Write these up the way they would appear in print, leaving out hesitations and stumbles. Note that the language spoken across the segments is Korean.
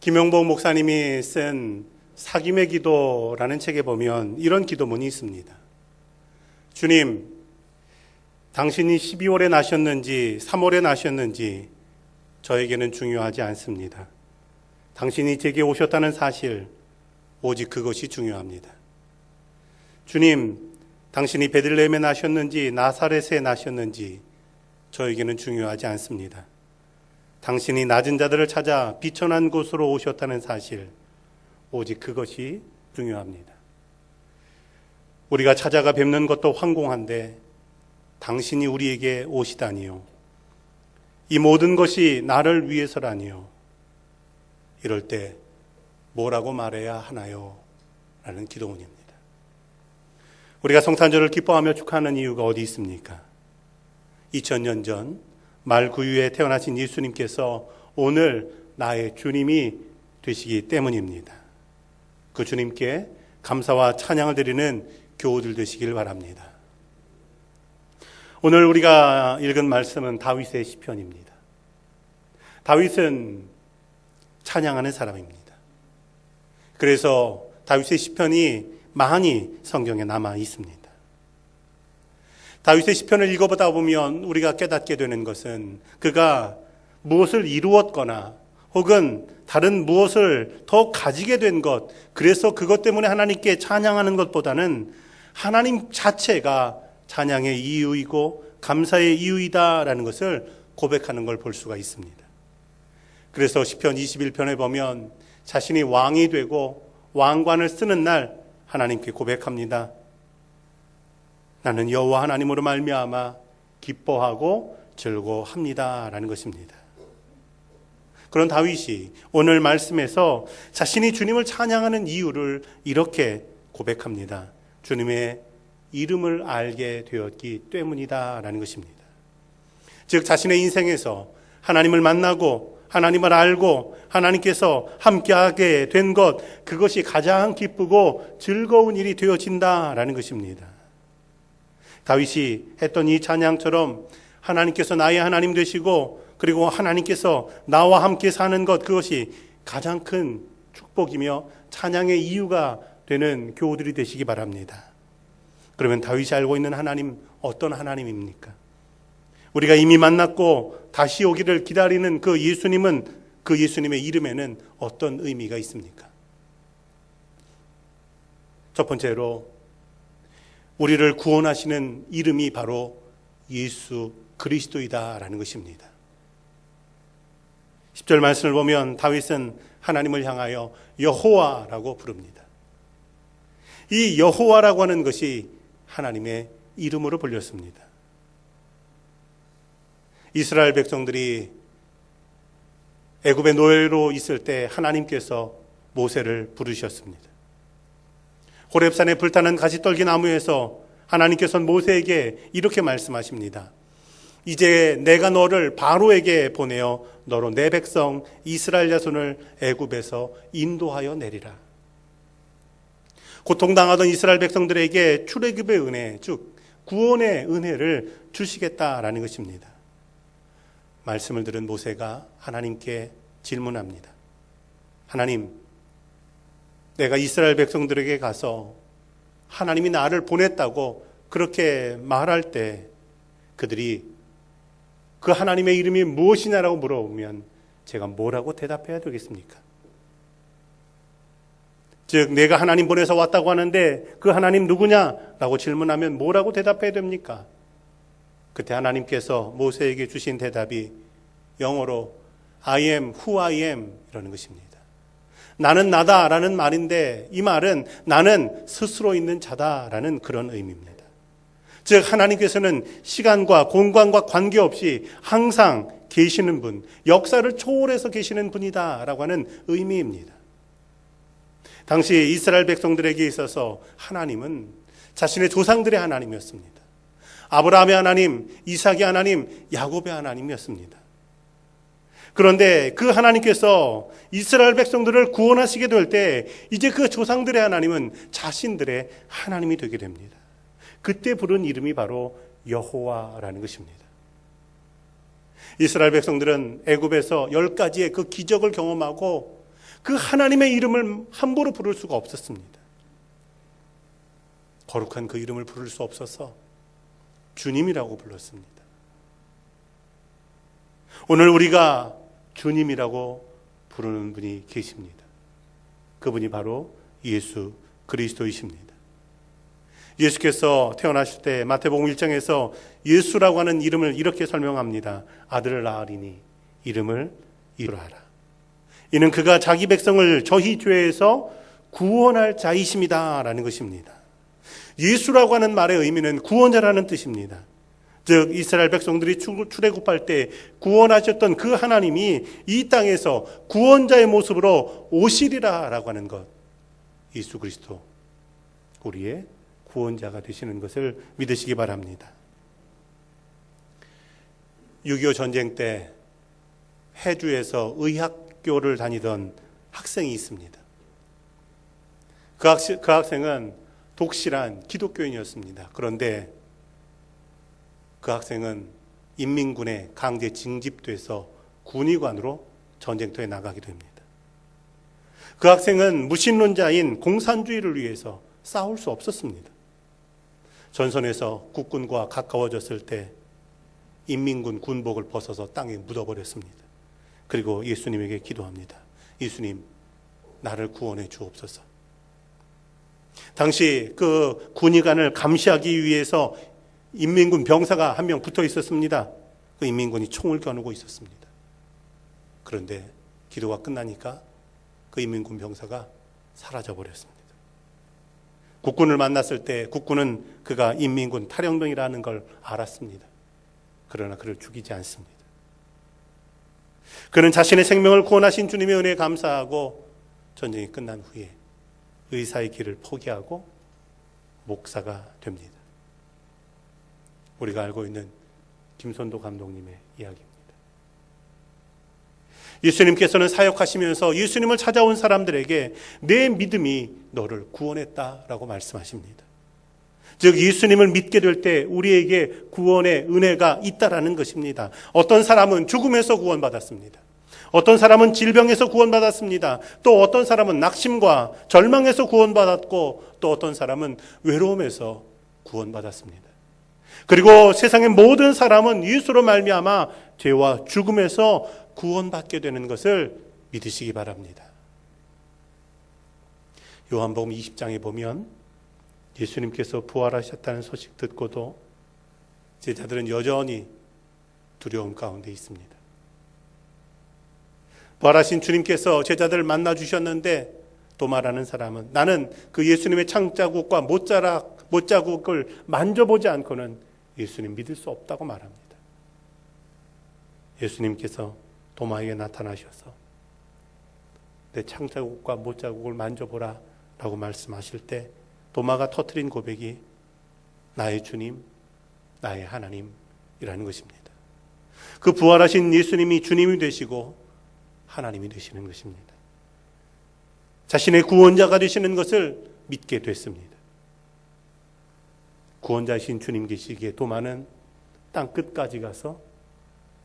김영복 목사님이 쓴 사김의 기도라는 책에 보면 이런 기도문이 있습니다. 주님, 당신이 12월에 나셨는지 3월에 나셨는지 저에게는 중요하지 않습니다. 당신이 제게 오셨다는 사실, 오직 그것이 중요합니다. 주님, 당신이 베들레헴에 나셨는지 나사렛에 나셨는지 저에게는 중요하지 않습니다. 당신이 낮은 자들을 찾아 비천한 곳으로 오셨다는 사실, 오직 그것이 중요합니다. 우리가 찾아가 뵙는 것도 황공한데 당신이 우리에게 오시다니요. 이 모든 것이 나를 위해서라니요. 이럴 때 뭐라고 말해야 하나요? 라는 기도문입니다. 우리가 성탄절을 기뻐하며 축하하는 이유가 어디 있습니까? 2000년 전 말 9유에 태어나신 예수님께서 오늘 나의 주님이 되시기 때문입니다. 그 주님께 감사와 찬양을 드리는 교우들 되시길 바랍니다. 오늘 우리가 읽은 말씀은 다윗의 시편입니다. 다윗은 찬양하는 사람입니다. 그래서 다윗의 시편이 많이 성경에 남아 있습니다. 다윗의 시편을 읽어보다 보면 우리가 깨닫게 되는 것은 그가 무엇을 이루었거나 혹은 다른 무엇을 더 가지게 된 것, 그래서 그것 때문에 하나님께 찬양하는 것보다는 하나님 자체가 찬양의 이유이고 감사의 이유이다라는 것을 고백하는 걸 볼 수가 있습니다. 그래서 시편 21편에 보면 자신이 왕이 되고 왕관을 쓰는 날 하나님께 고백합니다. 나는 여호와 하나님으로 말미암아 기뻐하고 즐거워합니다라는 것입니다. 그런 다윗이 오늘 말씀에서 자신이 주님을 찬양하는 이유를 이렇게 고백합니다. 주님의 이름을 알게 되었기 때문이다라는 것입니다. 즉 자신의 인생에서 하나님을 만나고 하나님을 알고 하나님께서 함께하게 된 것, 그것이 가장 기쁘고 즐거운 일이 되어진다라는 것입니다. 다윗이 했던 이 찬양처럼 하나님께서 나의 하나님 되시고 그리고 하나님께서 나와 함께 사는 것, 그것이 가장 큰 축복이며 찬양의 이유가 되는 교우들이 되시기 바랍니다. 그러면 다윗이 알고 있는 하나님, 어떤 하나님입니까? 우리가 이미 만났고 다시 오기를 기다리는 그 예수님은, 그 예수님의 이름에는 어떤 의미가 있습니까? 첫 번째로 우리를 구원하시는 이름이 바로 예수 그리스도이다라는 것입니다. 10절 말씀을 보면 다윗은 하나님을 향하여 여호와라고 부릅니다. 이 여호와라고 하는 것이 하나님의 이름으로 불렸습니다. 이스라엘 백성들이 애굽의 노예로 있을 때 하나님께서 모세를 부르셨습니다. 호렙산에 불타는 가시떨기 나무에서 하나님께서는 모세에게 이렇게 말씀하십니다. 이제 내가 너를 바로에게 보내어 너로 내 백성 이스라엘 자손을 애굽에서 인도하여 내리라. 고통당하던 이스라엘 백성들에게 출애굽의 은혜, 즉 구원의 은혜를 주시겠다라는 것입니다. 말씀을 들은 모세가 하나님께 질문합니다. 하나님, 내가 이스라엘 백성들에게 가서 하나님이 나를 보냈다고 그렇게 말할 때 그들이 그 하나님의 이름이 무엇이냐라고 물어보면 제가 뭐라고 대답해야 되겠습니까? 즉 내가 하나님 보내서 왔다고 하는데 그 하나님 누구냐라고 질문하면 뭐라고 대답해야 됩니까? 그때 하나님께서 모세에게 주신 대답이 영어로 I am who I am 이라는 것입니다. 나는 나다라는 말인데 이 말은 나는 스스로 있는 자다라는 그런 의미입니다. 즉 하나님께서는 시간과 공간과 관계없이 항상 계시는 분, 역사를 초월해서 계시는 분이다라고 하는 의미입니다. 당시 이스라엘 백성들에게 있어서 하나님은 자신의 조상들의 하나님이었습니다. 아브라함의 하나님, 이삭의 하나님, 야곱의 하나님이었습니다. 그런데 그 하나님께서 이스라엘 백성들을 구원하시게 될 때 이제 그 조상들의 하나님은 자신들의 하나님이 되게 됩니다. 그때 부른 이름이 바로 여호와라는 것입니다. 이스라엘 백성들은 애굽에서 10가지의 그 기적을 경험하고 그 하나님의 이름을 함부로 부를 수가 없었습니다. 거룩한 그 이름을 부를 수 없어서 주님이라고 불렀습니다. 오늘 우리가 주님이라고 부르는 분이 계십니다. 그분이 바로 예수 그리스도이십니다. 예수께서 태어나실 때 마태복음 1장에서 예수라고 하는 이름을 이렇게 설명합니다. 아들을 낳으리니 이름을 이루하라. 이는 그가 자기 백성을 저희 죄에서 구원할 자이십니다 라는 것입니다. 예수라고 하는 말의 의미는 구원자라는 뜻입니다. 즉 이스라엘 백성들이 출애굽할 때 구원하셨던 그 하나님이 이 땅에서 구원자의 모습으로 오시리라 라고 하는 것, 예수 그리스도 우리의 구원자가 되시는 것을 믿으시기 바랍니다. 6.25 전쟁 때 해주에서 의학교를 다니던 학생이 있습니다. 그 학생은 독실한 기독교인이었습니다. 그런데 그 학생은 인민군에 강제 징집돼서 군의관으로 전쟁터에 나가게 됩니다. 그 학생은 무신론자인 공산주의를 위해서 싸울 수 없었습니다. 전선에서 국군과 가까워졌을 때 인민군 군복을 벗어서 땅에 묻어버렸습니다. 그리고 예수님에게 기도합니다. 예수님, 나를 구원해 주옵소서. 당시 그 군의관을 감시하기 위해서 인민군 병사가 한 명 붙어 있었습니다. 그 인민군이 총을 겨누고 있었습니다. 그런데 기도가 끝나니까 그 인민군 병사가 사라져 버렸습니다. 국군을 만났을 때 국군은 그가 인민군 탈영병이라는 걸 알았습니다. 그러나 그를 죽이지 않습니다. 그는 자신의 생명을 구원하신 주님의 은혜에 감사하고 전쟁이 끝난 후에 의사의 길을 포기하고 목사가 됩니다. 우리가 알고 있는 김선도 감독님의 이야기입니다. 예수님께서는 사역하시면서 예수님을 찾아온 사람들에게 내 믿음이 너를 구원했다라고 말씀하십니다. 즉 예수님을 믿게 될 때 우리에게 구원의 은혜가 있다라는 것입니다. 어떤 사람은 죽음에서 구원받았습니다. 어떤 사람은 질병에서 구원받았습니다. 또 어떤 사람은 낙심과 절망에서 구원받았고 또 어떤 사람은 외로움에서 구원받았습니다. 그리고 세상의 모든 사람은 예수로 말미암아 죄와 죽음에서 구원받게 되는 것을 믿으시기 바랍니다. 요한복음 20장에 보면 예수님께서 부활하셨다는 소식 듣고도 제자들은 여전히 두려움 가운데 있습니다. 부활하신 주님께서 제자들을 만나 주셨는데 도마라는 사람은 나는 그 예수님의 창자국과 못자국을 만져보지 않고는 예수님 믿을 수 없다고 말합니다. 예수님께서 도마에게 나타나셔서 내 창자국과 못자국을 만져보라 라고 말씀하실 때 도마가 터뜨린 고백이 나의 주님, 나의 하나님이라는 것입니다. 그 부활하신 예수님이 주님이 되시고 하나님이 되시는 것입니다. 자신의 구원자가 되시는 것을 믿게 됐습니다. 구원자이신 주님 계시기에 도마는 땅 끝까지 가서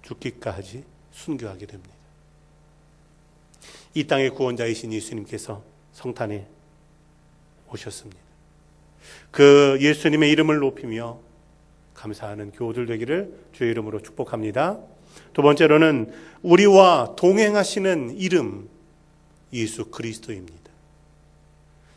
죽기까지 순교하게 됩니다. 이 땅의 구원자이신 예수님께서 성탄에 오셨습니다. 그 예수님의 이름을 높이며 감사하는 교우들 되기를 주의 이름으로 축복합니다. 두 번째로는 우리와 동행하시는 이름 예수 그리스도입니다.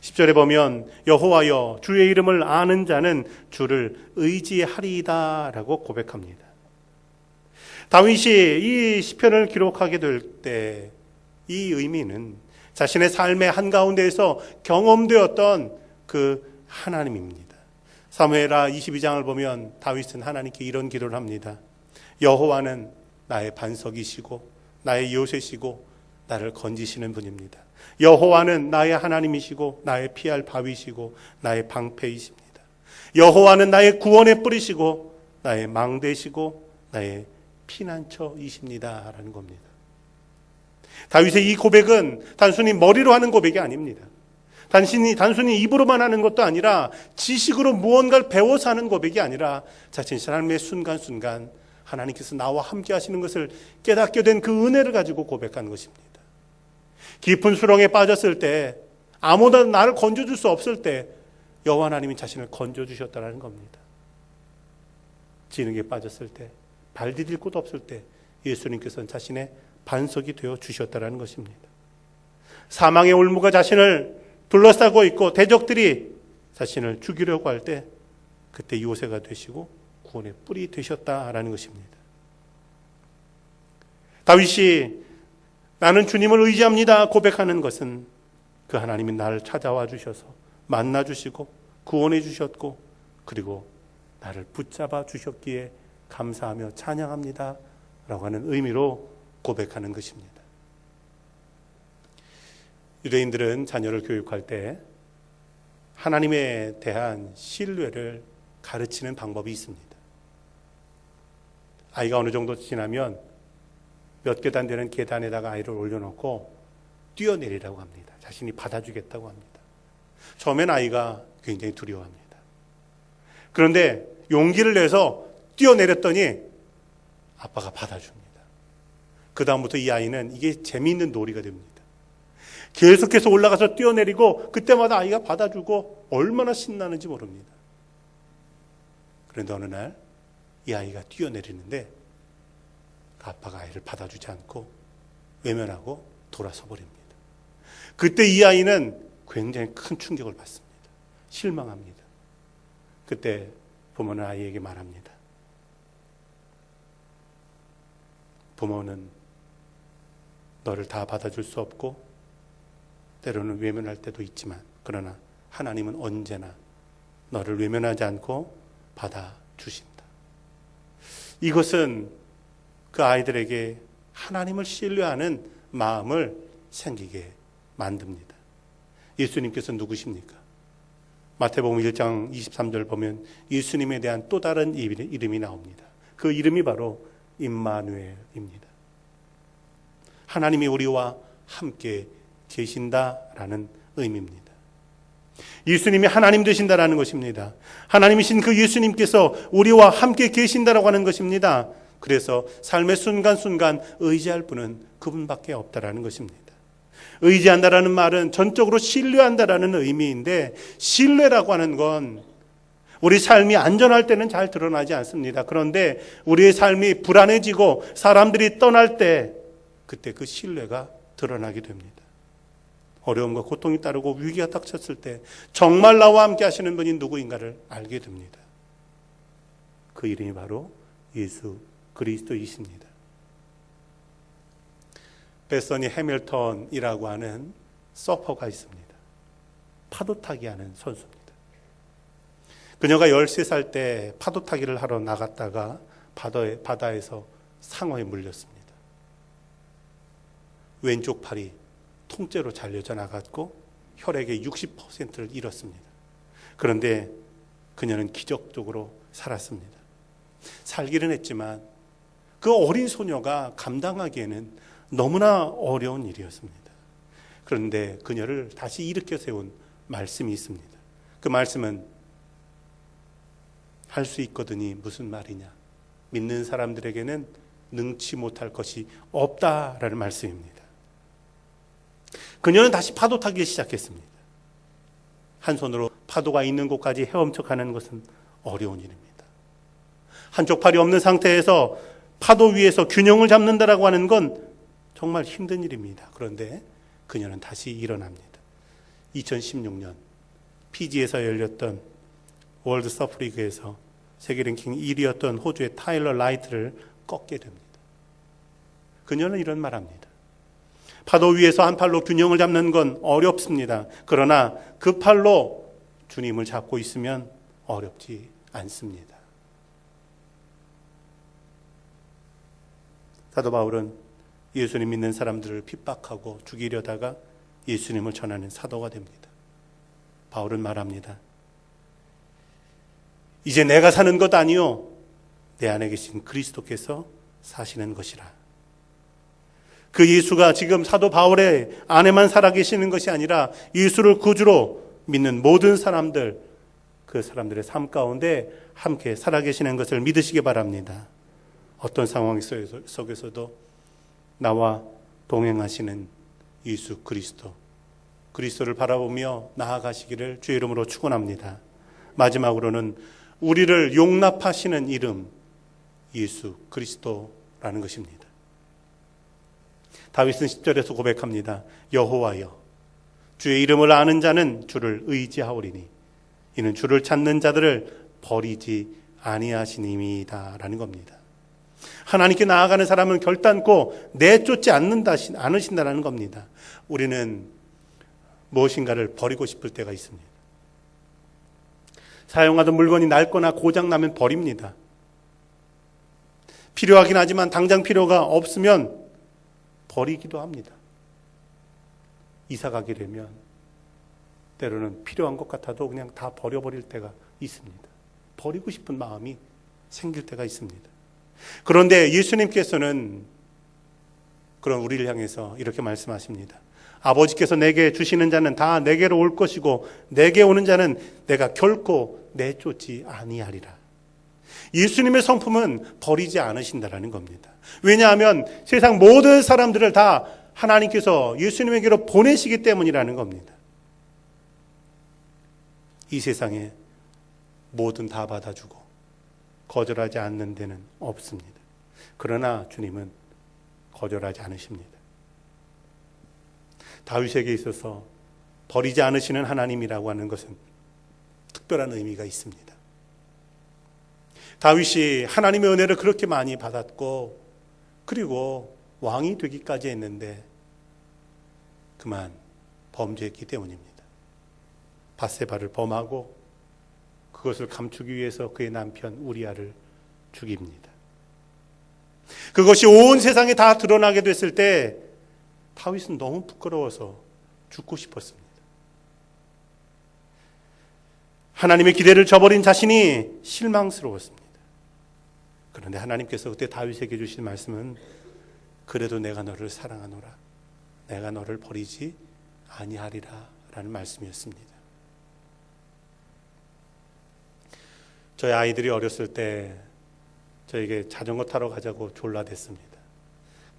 10절에 보면 여호와여 주의 이름을 아는 자는 주를 의지하리이다 라고 고백합니다. 다윗이 이 시편을 기록하게 될 때 이 의미는 자신의 삶의 한가운데에서 경험되었던 그 하나님입니다. 사무엘하 22장을 보면 다윗은 하나님께 이런 기도를 합니다. 여호와는 나의 반석이시고 나의 요새시고 나를 건지시는 분입니다. 여호와는 나의 하나님이시고 나의 피할 바위시고 나의 방패이십니다. 여호와는 나의 구원의 뿌리시고 나의 망대시고 나의 피난처이십니다 라는 겁니다. 다윗의 이 고백은 단순히 머리로 하는 고백이 아닙니다. 단순히 입으로만 하는 것도 아니라 지식으로 무언가를 배워서 하는 고백이 아니라 자신의 삶의 순간순간 하나님께서 나와 함께 하시는 것을 깨닫게 된 그 은혜를 가지고 고백하는 것입니다. 깊은 수렁에 빠졌을 때, 아무도 나를 건져줄 수 없을 때 여호와 하나님이 자신을 건져주셨다는 겁니다. 진흙에 빠졌을 때, 발 디딜 곳 없을 때 예수님께서는 자신의 반석이 되어 주셨다는 것입니다. 사망의 올무가 자신을 둘러싸고 있고 대적들이 자신을 죽이려고 할 때 그때 요새가 되시고 구원의 뿔이 되셨다라는 것입니다. 다윗이 나는 주님을 의지합니다 고백하는 것은 그 하나님이 나를 찾아와 주셔서 만나 주시고 구원해 주셨고 그리고 나를 붙잡아 주셨기에 감사하며 찬양합니다 라고 하는 의미로 고백하는 것입니다. 유대인들은 자녀를 교육할 때 하나님에 대한 신뢰를 가르치는 방법이 있습니다. 아이가 어느 정도 지나면 몇 계단 되는 계단에다가 아이를 올려놓고 뛰어내리라고 합니다. 자신이 받아주겠다고 합니다. 처음엔 아이가 굉장히 두려워합니다. 그런데 용기를 내서 뛰어내렸더니 아빠가 받아줍니다. 그 다음부터 이 아이는 이게 재미있는 놀이가 됩니다. 계속해서 올라가서 뛰어내리고 그때마다 아이가 받아주고 얼마나 신나는지 모릅니다. 그런데 어느 날 이 아이가 뛰어내리는데 아빠가 아이를 받아주지 않고 외면하고 돌아서 버립니다. 그때 이 아이는 굉장히 큰 충격을 받습니다. 실망합니다. 그때 부모는 아이에게 말합니다. 부모는 너를 다 받아줄 수 없고 때로는 외면할 때도 있지만 그러나 하나님은 언제나 너를 외면하지 않고 받아주신다. 이것은 그 아이들에게 하나님을 신뢰하는 마음을 생기게 만듭니다. 예수님께서 누구십니까? 마태복음 1장 23절 보면 예수님에 대한 또 다른 이름이 나옵니다. 그 이름이 바로 임마누엘입니다. 하나님이 우리와 함께 계신다라는 의미입니다. 예수님이 하나님 되신다라는 것입니다. 하나님이신 그 예수님께서 우리와 함께 계신다라고 하는 것입니다. 그래서 삶의 순간순간 의지할 분은 그분밖에 없다라는 것입니다. 의지한다라는 말은 전적으로 신뢰한다라는 의미인데 신뢰라고 하는 건 우리 삶이 안전할 때는 잘 드러나지 않습니다. 그런데 우리의 삶이 불안해지고 사람들이 떠날 때 그때 그 신뢰가 드러나게 됩니다. 어려움과 고통이 따르고 위기가 닥쳤을 때 정말 나와 함께 하시는 분이 누구인가를 알게 됩니다. 그 이름이 바로 예수 그리스도이십니다. 베서니 해밀턴이라고 하는 서퍼가 있습니다. 파도 타기 하는 선수입니다. 그녀가 13살 때 파도 타기를 하러 나갔다가 바다에서 상어에 물렸습니다. 왼쪽 팔이 통째로 잘려져 나갔고 혈액의 60%를 잃었습니다. 그런데 그녀는 기적적으로 살았습니다. 살기는 했지만 그 어린 소녀가 감당하기에는 너무나 어려운 일이었습니다. 그런데 그녀를 다시 일으켜 세운 말씀이 있습니다. 그 말씀은 할 수 있거든이 무슨 말이냐? 믿는 사람들에게는 능치 못할 것이 없다라는 말씀입니다. 그녀는 다시 파도 타기 시작했습니다. 한 손으로 파도가 있는 곳까지 헤엄쳐 가는 것은 어려운 일입니다. 한쪽 팔이 없는 상태에서 파도 위에서 균형을 잡는다라고 하는 건 정말 힘든 일입니다. 그런데 그녀는 다시 일어납니다. 2016년 피지에서 열렸던 월드 서프리그에서 세계 랭킹 1위였던 호주의 타일러 라이트를 꺾게 됩니다. 그녀는 이런 말합니다. 파도 위에서 한 팔로 균형을 잡는 건 어렵습니다. 그러나 그 팔로 주님을 잡고 있으면 어렵지 않습니다. 사도 바울은 예수님 믿는 사람들을 핍박하고 죽이려다가 예수님을 전하는 사도가 됩니다. 바울은 말합니다. 이제 내가 사는 것 아니요 내 안에 계신 그리스도께서 사시는 것이라. 그 예수가 지금 사도 바울의 안에만 살아계시는 것이 아니라 예수를 구주로 믿는 모든 사람들, 그 사람들의 삶 가운데 함께 살아계시는 것을 믿으시기 바랍니다. 어떤 상황 속에서도 나와 동행하시는 예수 그리스도를 바라보며 나아가시기를 주의 이름으로 축원합니다. 마지막으로는 우리를 용납하시는 이름 예수 그리스도라는 것입니다. 다윗은 10절에서 고백합니다. 여호와여 주의 이름을 아는 자는 주를 의지하오리니 이는 주를 찾는 자들을 버리지 아니하시님이다 라는 겁니다. 하나님께 나아가는 사람은 결단코 내쫓지 않으신다라는 겁니다. 우리는 무엇인가를 버리고 싶을 때가 있습니다. 사용하던 물건이 낡거나 고장나면 버립니다. 필요하긴 하지만 당장 필요가 없으면 버리기도 합니다. 이사 가게 되면 때로는 필요한 것 같아도 그냥 다 버려버릴 때가 있습니다. 버리고 싶은 마음이 생길 때가 있습니다. 그런데 예수님께서는 그런 우리를 향해서 이렇게 말씀하십니다. 아버지께서 내게 주시는 자는 다 내게로 올 것이고 내게 오는 자는 내가 결코 내쫓지 아니하리라. 예수님의 성품은 버리지 않으신다라는 겁니다. 왜냐하면 세상 모든 사람들을 다 하나님께서 예수님에게로 보내시기 때문이라는 겁니다. 이 세상에 뭐든 다 받아주고 거절하지 않는 데는 없습니다. 그러나 주님은 거절하지 않으십니다. 다윗에게 있어서 버리지 않으시는 하나님이라고 하는 것은 특별한 의미가 있습니다. 다윗이 하나님의 은혜를 그렇게 많이 받았고 그리고 왕이 되기까지 했는데 그만 범죄했기 때문입니다. 밧세바를 범하고 그것을 감추기 위해서 그의 남편 우리아를 죽입니다. 그것이 온 세상에 다 드러나게 됐을 때 다윗은 너무 부끄러워서 죽고 싶었습니다. 하나님의 기대를 저버린 자신이 실망스러웠습니다. 그런데 하나님께서 그때 다윗에게 주신 말씀은 그래도 내가 너를 사랑하노라. 내가 너를 버리지 아니하리라 라는 말씀이었습니다. 저희 아이들이 어렸을 때 저에게 자전거 타러 가자고 졸라댔습니다.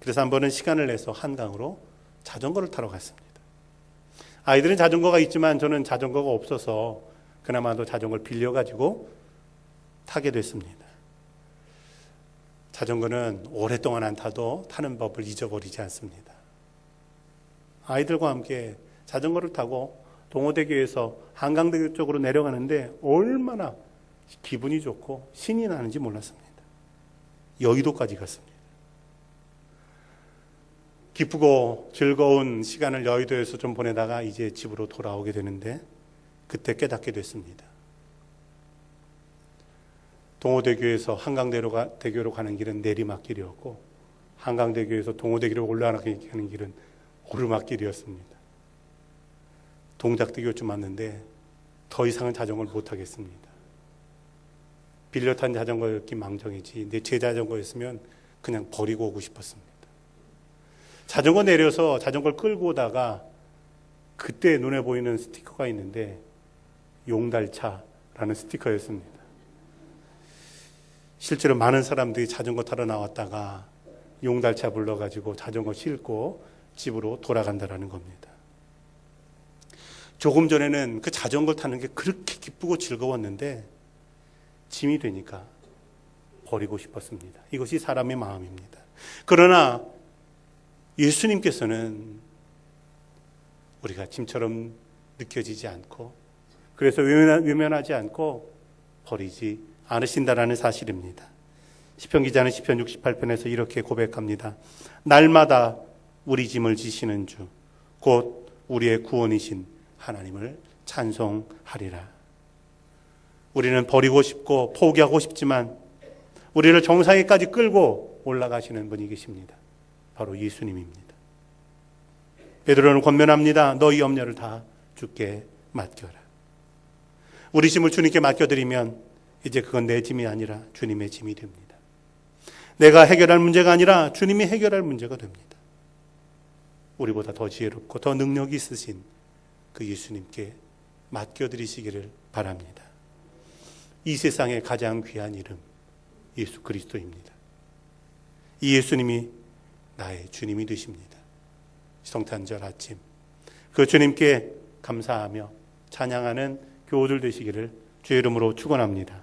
그래서 한 번은 시간을 내서 한강으로 자전거를 타러 갔습니다. 아이들은 자전거가 있지만 저는 자전거가 없어서 그나마도 자전거를 빌려가지고 타게 됐습니다. 자전거는 오랫동안 안 타도 타는 법을 잊어버리지 않습니다. 아이들과 함께 자전거를 타고 동호대교에서 한강대교 쪽으로 내려가는데 얼마나 기분이 좋고 신이 나는지 몰랐습니다. 여의도까지 갔습니다. 기쁘고 즐거운 시간을 여의도에서 좀 보내다가 이제 집으로 돌아오게 되는데 그때 됐습니다. 동호대교에서 한강대교로 가는 길은 내리막길이었고 한강대교에서 동호대교로 올라가는 길은 오르막길이었습니다. 동작대교쯤 왔는데 더 이상은 자전거를 못 타겠습니다. 빌려 탄 자전거였기 망정이지 제 자전거였으면 그냥 버리고 오고 싶었습니다. 자전거 내려서 자전거를 끌고 오다가 그때 눈에 보이는 스티커가 있는데 용달차라는 스티커였습니다. 실제로 많은 사람들이 자전거 타러 나왔다가 용달차 불러가지고 자전거 싣고 집으로 돌아간다라는 겁니다. 조금 전에는 그 자전거 타는 게 그렇게 기쁘고 즐거웠는데 짐이 되니까 버리고 싶었습니다. 이것이 사람의 마음입니다. 그러나 예수님께서는 우리가 짐처럼 느껴지지 않고 그래서 외면하지 않고 버리지 않으신다라는 사실입니다. 시편 기자는 시편 68편에서 이렇게 고백합니다. 날마다 우리 짐을 지시는 주 곧 우리의 구원이신 하나님을 찬송하리라. 우리는 버리고 싶고 포기하고 싶지만 우리를 정상에까지 끌고 올라가시는 분이 계십니다. 바로 예수님입니다. 베드로는 권면합니다. 너희 염려를 다 주께 맡겨라. 우리 짐을 주님께 맡겨드리면 이제 그건 내 짐이 아니라 주님의 짐이 됩니다. 내가 해결할 문제가 아니라 주님이 해결할 문제가 됩니다. 우리보다 더 지혜롭고 더 능력이 있으신 그 예수님께 맡겨드리시기를 바랍니다. 이 세상의 가장 귀한 이름 예수 그리스도입니다. 이 예수님이 나의 주님이 되십니다. 성탄절 아침 그 주님께 감사하며 찬양하는 교우들 되시기를 주의 이름으로 축원합니다.